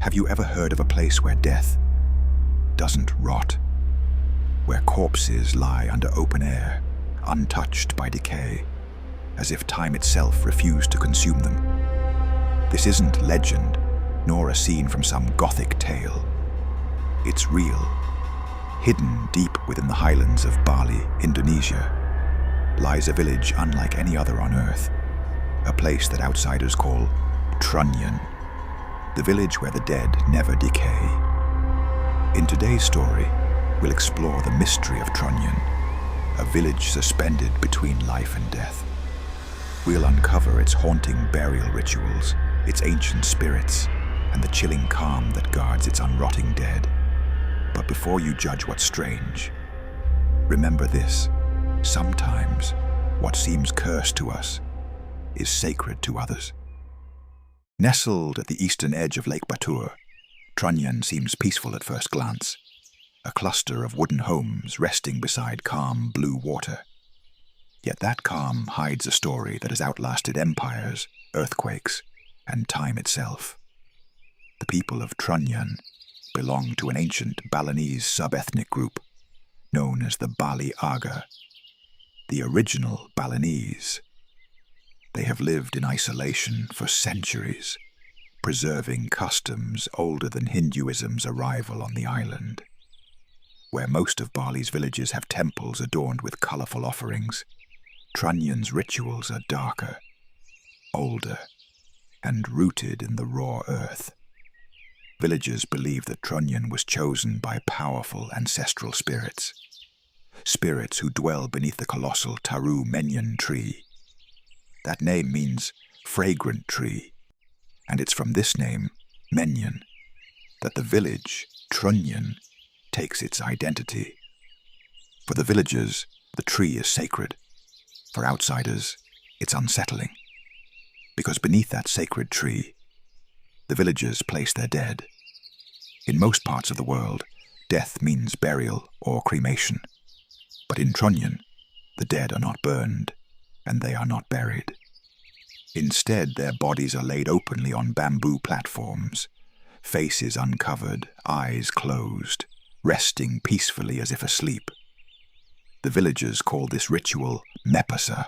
Have you ever heard of a place where death doesn't rot? Where corpses lie under open air, untouched by decay, as if time itself refused to consume them. This isn't legend, nor a scene from some Gothic tale. It's real. Hidden deep within the highlands of Bali, Indonesia, lies a village unlike any other on Earth, a place that outsiders call Trunyan, the village where the dead never decay. In today's story, we'll explore the mystery of Trunyan, a village suspended between life and death. We'll uncover its haunting burial rituals, its ancient spirits, and the chilling calm that guards its unrotting dead. But before you judge what's strange, remember this: sometimes what seems cursed to us is sacred to others. Nestled at the eastern edge of Lake Batur, Trunyan seems peaceful at first glance, a cluster of wooden homes resting beside calm blue water. Yet that calm hides a story that has outlasted empires, earthquakes, and time itself. The people of Trunyan belong to an ancient Balinese sub-ethnic group known as the Bali Aga, the original Balinese. They have lived in isolation for centuries, preserving customs older than Hinduism's arrival on the island. Where most of Bali's villages have temples adorned with colorful offerings, Trunyan's rituals are darker, older, and rooted in the raw earth. Villagers believe that Trunyan was chosen by powerful ancestral spirits who dwell beneath the colossal Taru Menyan tree. That name means fragrant tree, and it's from this name, Menyan, that the village, Trunyan, takes its identity. For the villagers, the tree is sacred. For outsiders, it's unsettling. Because beneath that sacred tree, the villagers place their dead. In most parts of the world, death means burial or cremation. But in Trunyan, the dead are not burned, and they are not buried. Instead, their bodies are laid openly on bamboo platforms, faces uncovered, eyes closed, resting peacefully as if asleep. The villagers call this ritual mepasa.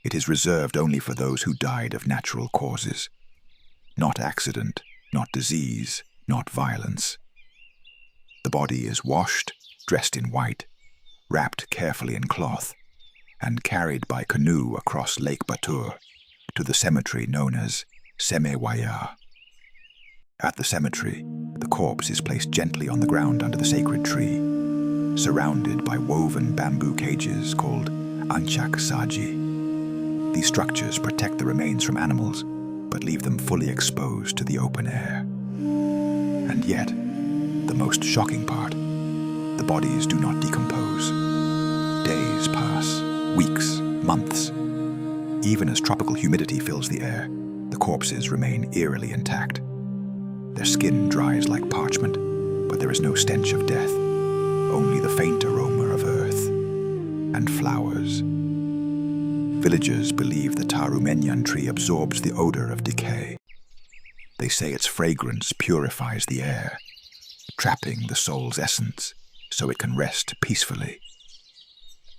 It is reserved only for those who died of natural causes. Not accident, not disease, not violence. The body is washed, dressed in white, wrapped carefully in cloth, and carried by canoe across Lake Batur to the cemetery known as Semewaya. At the cemetery, the corpse is placed gently on the ground under the sacred tree, surrounded by woven bamboo cages called ancak saji. These structures protect the remains from animals, but leave them fully exposed to the open air. And yet, the most shocking part, the bodies do not decompose. Days pass, weeks, months. Even as tropical humidity fills the air, the corpses remain eerily intact. Their skin dries like parchment, but there is no stench of death, only the faint aroma of earth and flowers. Villagers believe the Taru Menyan tree absorbs the odor of decay. They say its fragrance purifies the air, trapping the soul's essence so it can rest peacefully.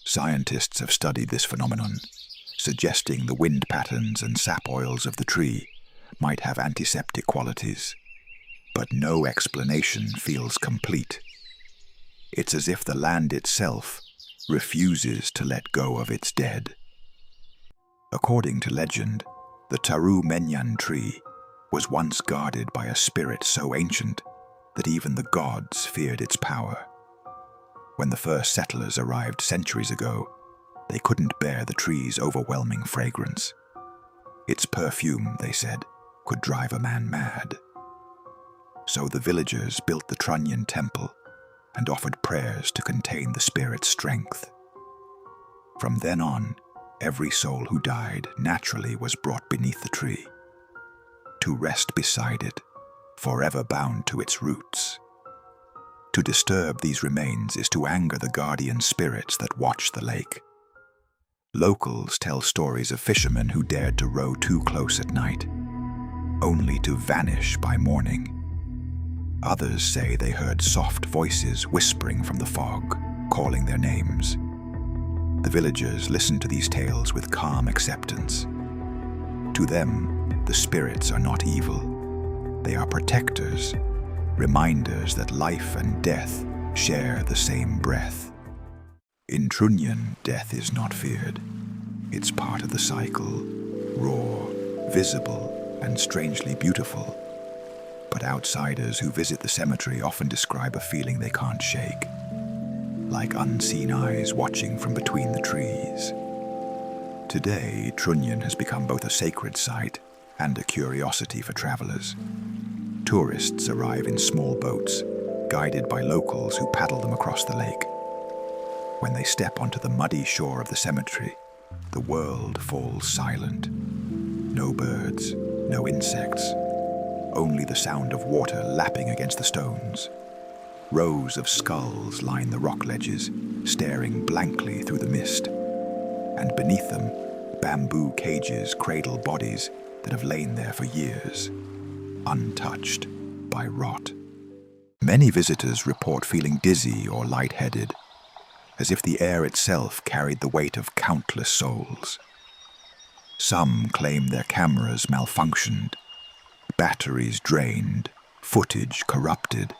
Scientists have studied this phenomenon, suggesting the wind patterns and sap oils of the tree might have antiseptic qualities. But no explanation feels complete. It's as if the land itself refuses to let go of its dead. According to legend, the Taru Menyan tree was once guarded by a spirit so ancient that even the gods feared its power. When the first settlers arrived centuries ago, they couldn't bear the tree's overwhelming fragrance. Its perfume, they said, could drive a man mad. So the villagers built the Trunyan temple and offered prayers to contain the spirit's strength. From then on, every soul who died naturally was brought beneath the tree, to rest beside it, forever bound to its roots. To disturb these remains is to anger the guardian spirits that watch the lake. Locals tell stories of fishermen who dared to row too close at night. only to vanish by morning. Others say they heard soft voices whispering from the fog, calling their names. The villagers listened to these tales with calm acceptance. To them, the spirits are not evil. They are protectors, reminders that life and death share the same breath. In Trunyan, death is not feared. It's part of the cycle, raw, visible, and strangely beautiful. But outsiders who visit the cemetery often describe a feeling they can't shake, like unseen eyes watching from between the trees. Today, Trunyan has become both a sacred site and a curiosity for travelers. Tourists arrive in small boats, guided by locals who paddle them across the lake. When they step onto the muddy shore of the cemetery, the world falls silent. No birds, no insects, only the sound of water lapping against the stones. Rows of skulls line the rock ledges, staring blankly through the mist. And beneath them, bamboo cages cradle bodies that have lain there for years, untouched by rot. Many visitors report feeling dizzy or lightheaded, as if the air itself carried the weight of countless souls. Some claim their cameras malfunctioned, batteries drained, footage corrupted.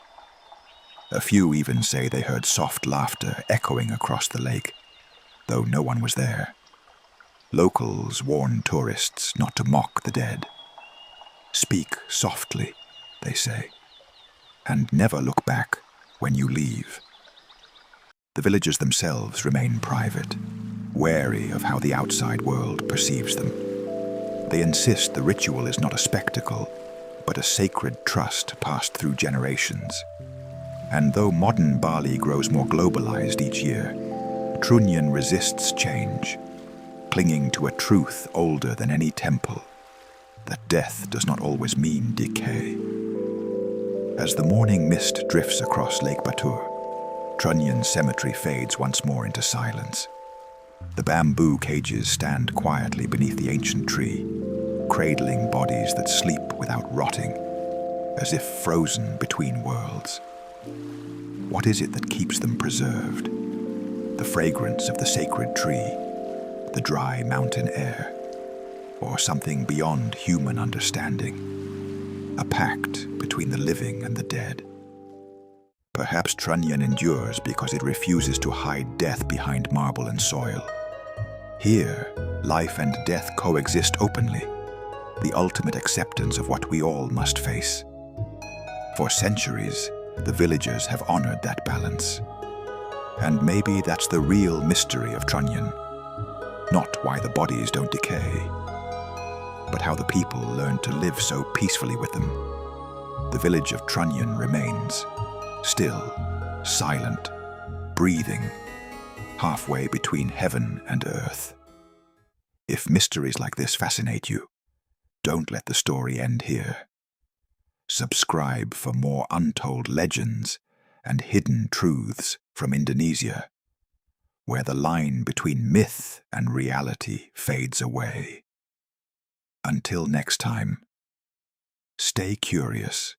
A few even say they heard soft laughter echoing across the lake, though no one was there. Locals warn tourists not to mock the dead. Speak softly, they say, and never look back when you leave. The villagers themselves remain private, wary of how the outside world perceives them. They insist the ritual is not a spectacle, but a sacred trust passed through generations. And though modern Bali grows more globalized each year, Trunyan resists change, clinging to a truth older than any temple, that death does not always mean decay. As the morning mist drifts across Lake Batur, Trunyan cemetery fades once more into silence. The bamboo cages stand quietly beneath the ancient tree, cradling bodies that sleep without rotting, as if frozen between worlds. What is it that keeps them preserved? The fragrance of the sacred tree, the dry mountain air, or something beyond human understanding, a pact between the living and the dead. Perhaps Trunyan endures because it refuses to hide death behind marble and soil. Here, life and death coexist openly, the ultimate acceptance of what we all must face. For centuries, the villagers have honored that balance. And maybe that's the real mystery of Trunyan. Not why the bodies don't decay, but how the people learned to live so peacefully with them. The village of Trunyan remains, still, silent, breathing, halfway between heaven and earth. If mysteries like this fascinate you, don't let the story end here. Subscribe for more untold legends and hidden truths from Indonesia, where the line between myth and reality fades away. Until next time, stay curious